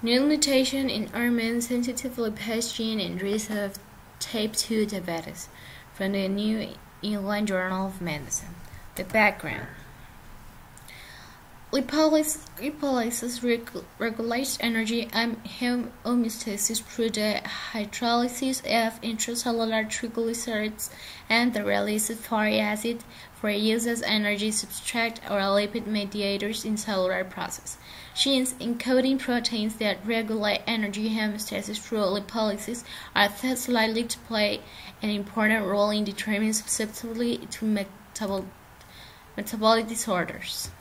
Null mutation in hormone-sensitive lipase gene and risk of type 2 diabetes from the New England Journal of Medicine. The background. Lipases regulates energy homeostasis through the hydrolysis of intracellular triglycerides and the release of fatty acid for use as energy substrate or lipid mediators in cellular process. Genes encoding proteins that regulate energy homeostasis through lipases are thus likely to play an important role in determining susceptibility to metabolic disorders.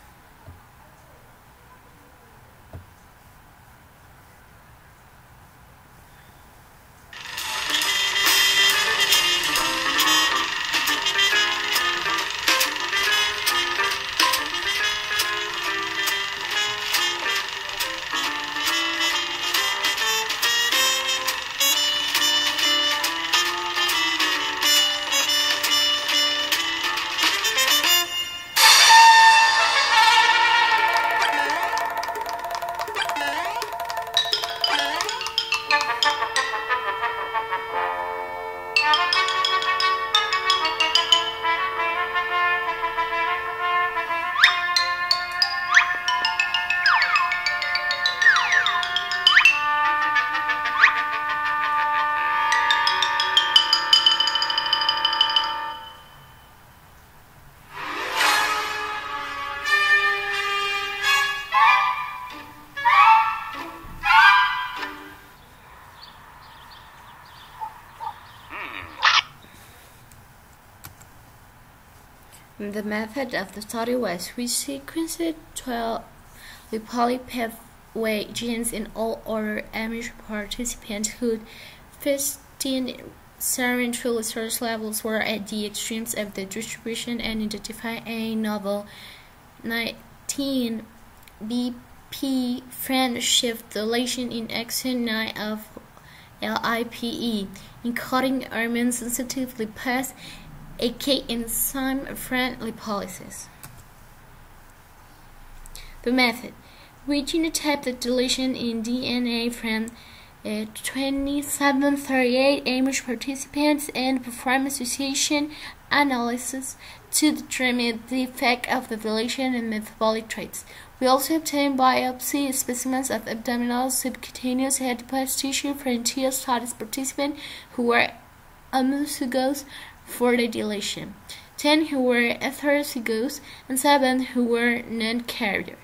The method of the study was we sequenced 12 lipase pathway genes in all order Amish participants whose fasting serum triglyceride levels were at the extremes of the distribution and identified a novel 19 BP friend shift deletion in exon 9 of LIPE, encoding hormone-sensitive lipase, a key enzyme friend lipases. The method. We genotyped the deletion in DNA from 2738 Amish participants and performed association analysis to determine the effect of the deletion and metabolic traits. We also obtained biopsy specimens of abdominal subcutaneous adipose tissue from 2 study participants who were homozygous for the deletion, 10 who were heterozygous, and 7 who were non-carrier.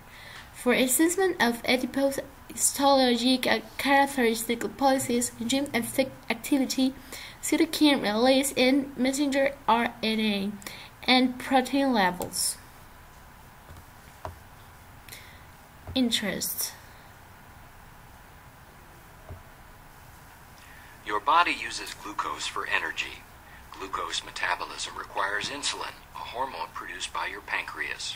For assessment of adipose histologic characteristic lipases, gene activity, cytokine release in messenger RNA, and protein levels. Interest. Your body uses glucose for energy. Glucose metabolism requires insulin, a hormone produced by your pancreas.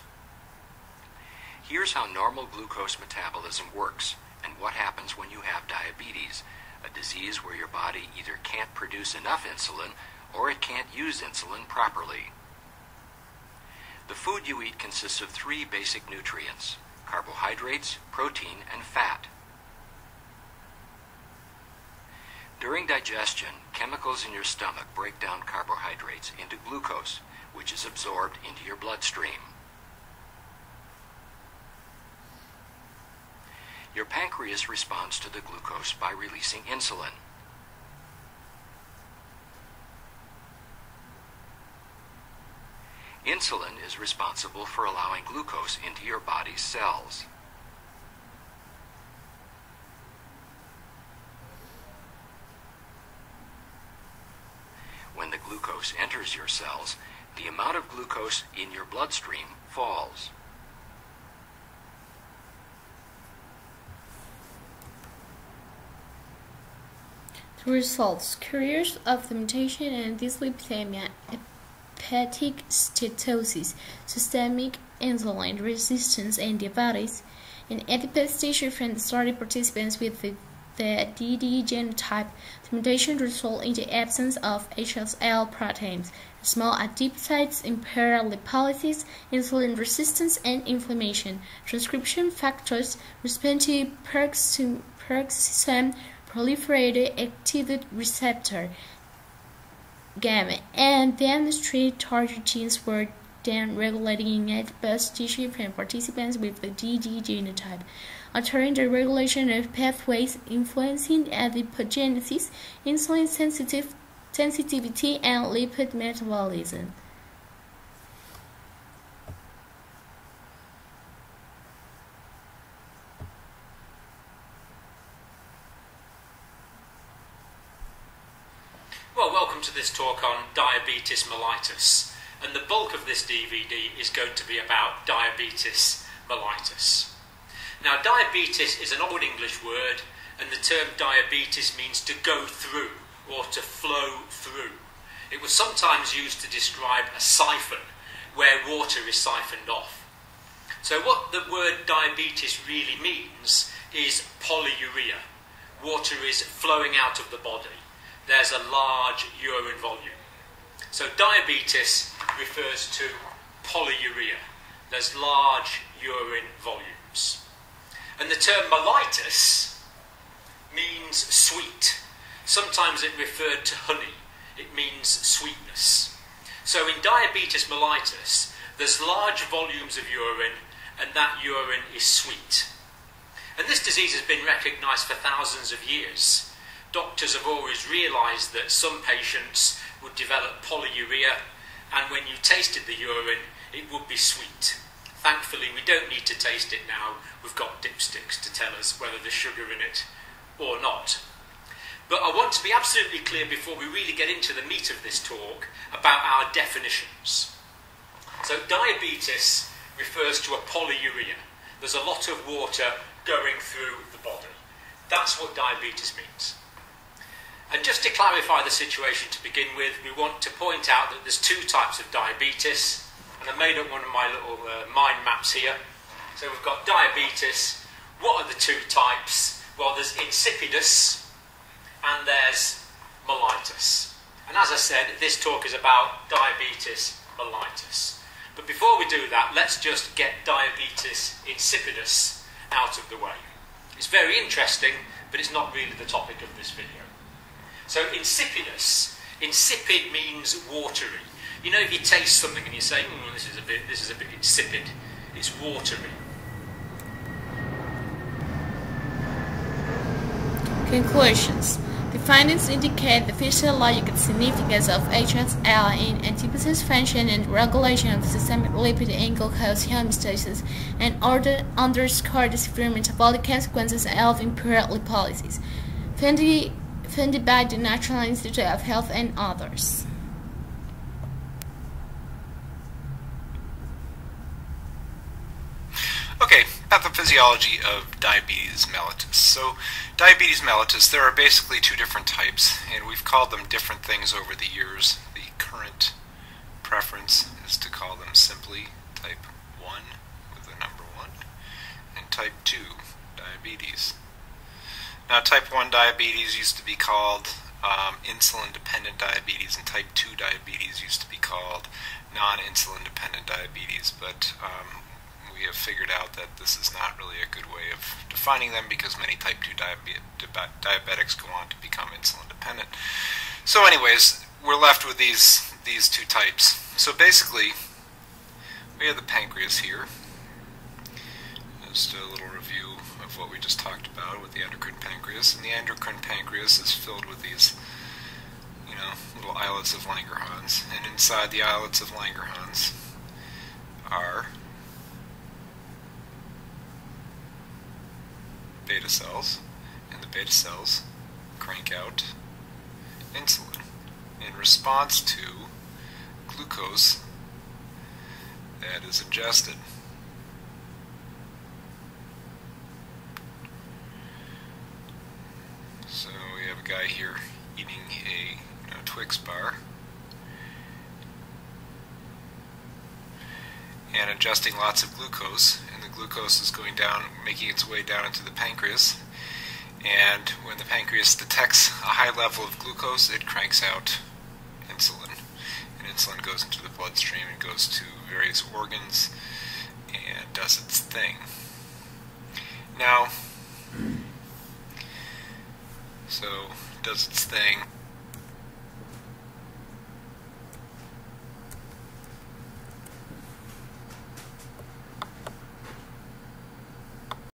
Here's how normal glucose metabolism works and what happens when you have diabetes, a disease where your body either can't produce enough insulin or it can't use insulin properly. The food you eat consists of 3 basic nutrients: carbohydrates, protein, and fat. During digestion, chemicals in your stomach break down carbohydrates into glucose, which is absorbed into your bloodstream. Your pancreas responds to the glucose by releasing insulin. Insulin is responsible for allowing glucose into your body's cells. When the glucose enters your cells, the amount of glucose in your bloodstream falls. The results: carriers of the mutation and dyslipidemia, hepatic steatosis, systemic insulin resistance, and diabetes. In adipose tissue from the study participants with the DD genotype, the mutation resulted in the absence of HSL proteins, Small adipocytes impair lipolysis, insulin resistance, and inflammation. Transcription factors respond to peroxisome proliferated activate receptor gamma and demonstrate target genes were then regulated in adipose tissue from participants with the DD genotype, altering the regulation of pathways influencing adipogenesis, insulin sensitivity, and lipid metabolism. Well, welcome to this talk on diabetes mellitus, and the bulk of this DVD is going to be about diabetes mellitus. Now, diabetes is an old English word, and the term diabetes means to go through or to flow through. It was sometimes used to describe a siphon where water is siphoned off. So what the word diabetes really means is polyuria. Water is flowing out of the body. There's a large urine volume. So diabetes refers to polyuria. There's large urine volumes. And the term mellitus means sweet. Sometimes it referred to honey. It means sweetness. So in diabetes mellitus, there's large volumes of urine, and that urine is sweet. And this disease has been recognised for thousands of years. Doctors have always realised that some patients would develop polyuria, and when you tasted the urine, it would be sweet. Thankfully, we don't need to taste it now. We've got dipsticks to tell us whether there's sugar in it or not. But I want to be absolutely clear before we really get into the meat of this talk about our definitions. So diabetes refers to a polyuria. There's a lot of water going through the body. That's what diabetes means. And just to clarify the situation to begin with, we want to point out that there's two types of diabetes, and I made up one of my little mind maps here. So we've got diabetes. What are the two types? Well, there's insipidus and there's mellitus. And as I said, this talk is about diabetes mellitus. But before we do that, let's just get diabetes insipidus out of the way. It's very interesting, but it's not really the topic of this video. So insipidus, insipid means watery. You know, if you taste something and you say, this is a bit insipid, it's watery. Conclusions. The findings indicate the physiological significance of HSL in adipocyte function and regulation of systemic lipid and glucose homeostasis, and underscore the severe metabolic consequences of impaired lipolysis. Funded by the National Institute of Health and others. Okay, pathophysiology of diabetes mellitus. So, diabetes mellitus, there are basically two different types, and we've called them different things over the years. The current preference is to call them simply type 1 with the number 1, and type 2 diabetes. Now, type 1 diabetes used to be called insulin-dependent diabetes, and type 2 diabetes used to be called non-insulin-dependent diabetes, but we have figured out that this is not really a good way of defining them because many type 2 diabetics go on to become insulin-dependent. So anyways, we're left with these two types. So basically, we have the pancreas here. Just a little review of what we just talked about with the endocrine pancreas. And the endocrine pancreas is filled with these, little islets of Langerhans. And inside the islets of Langerhans are beta cells, and the beta cells crank out insulin in response to glucose that is ingested. So we have a guy here eating a Twix bar and ingesting lots of glucose, and the glucose is going down, making its way down into the pancreas, and when the pancreas detects a high level of glucose, it cranks out insulin. And insulin goes into the bloodstream and goes to various organs and does its thing. Now, so does its thing.